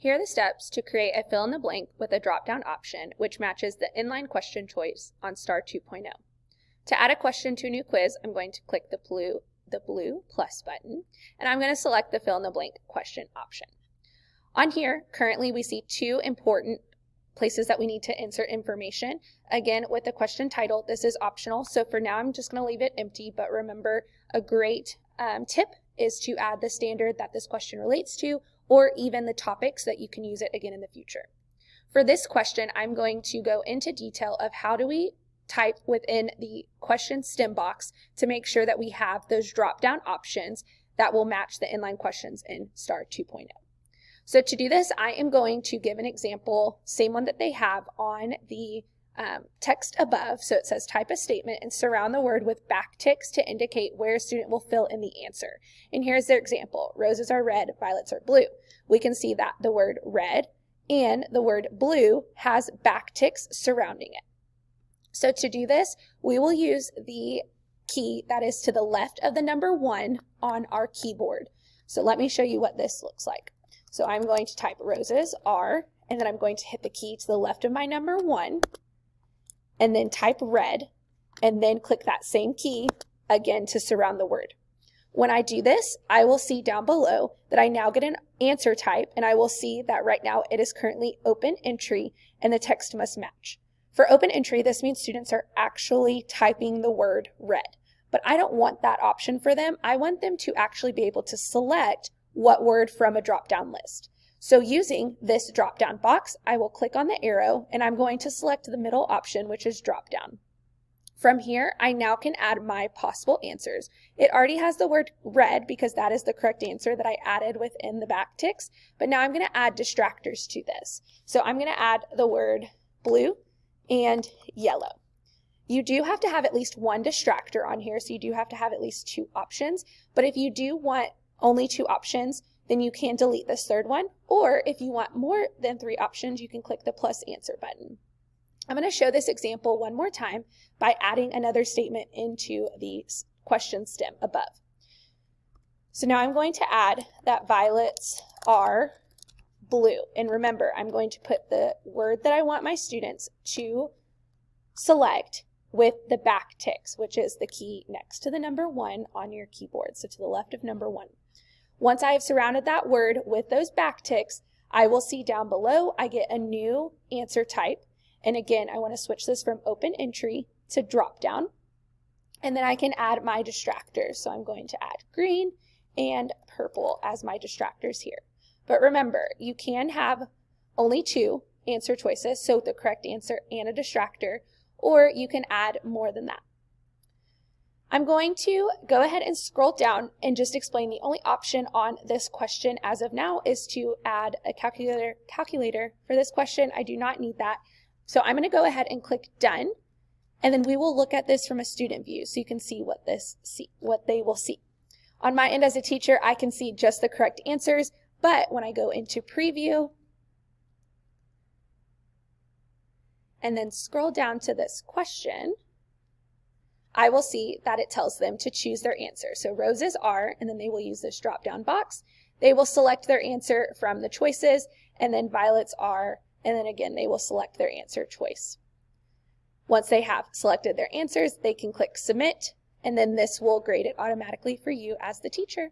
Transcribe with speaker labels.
Speaker 1: Here are the steps to create a fill in the blank with a drop-down option which matches the inline question choice on STAAR 2.0. To add a question to a new quiz, I'm going to click the blue plus button, and I'm going to select the fill in the blank question option. On here, currently we see two important places that we need to insert information. Again, with the question title, this is optional, so for now I'm just going to leave it empty, but remember, a great tip is to add the standard that this question relates to, or even the topics that you can use it again in the future. For this question, I'm going to go into detail of how do we type within the question stem box to make sure that we have those drop-down options that will match the inline questions in STAAR 2.0. So to do this, I am going to give an example, same one that they have on the text above. So it says type a statement and surround the word with backticks to indicate where a student will fill in the answer. And here's their example. Roses are red, violets are blue. We can see that the word red and the word blue has backticks surrounding it. So to do this, we will use the key that is to the left of the number 1 on our keyboard. So let me show you what this looks like. So I'm going to type roses are, and then I'm going to hit the key to the left of my number 1, and then type red, and then click that same key again to surround the word. When I do this, I will see down below that I now get an answer type, and I will see that right now it is currently open entry, and the text must match. For open entry, this means students are actually typing the word red, but I don't want that option for them. I want them to actually be able to select what word from a drop-down list. So using this drop-down box, I will click on the arrow and I'm going to select the middle option, which is drop-down. From here, I now can add my possible answers. It already has the word red because that is the correct answer that I added within the backticks, but now I'm going to add distractors to this. So I'm going to add the word blue and yellow. You do have to have at least one distractor on here, so you do have to have at least 2 options, but if you do want only 2 options, then you can delete this third one, or if you want more than 3 options, you can click the plus answer button. I'm going to show this example one more time by adding another statement into the question stem above. So now I'm going to add that violets are blue, and remember, I'm going to put the word that I want my students to select with the backticks, which is the key next to the number 1 on your keyboard, so to the left of number 1. Once I have surrounded that word with those backticks, I will see down below I get a new answer type. And again, I want to switch this from open entry to drop down. And then I can add my distractors. So I'm going to add green and purple as my distractors here. But remember, you can have only 2 answer choices, so the correct answer and a distractor, or you can add more than that. I'm going to go ahead and scroll down and just explain the only option on this question as of now is to add a calculator for this question. I do not need that. So I'm going to go ahead and click done, and then we will look at this from a student view so you can see what they will see. On my end as a teacher, I can see just the correct answers, but when I go into preview and then scroll down to this question, I will see that it tells them to choose their answer. So roses are, and then they will use this drop-down box. They will select their answer from the choices, and then violets are, and then again, they will select their answer choice. Once they have selected their answers, they can click submit, and then this will grade it automatically for you as the teacher.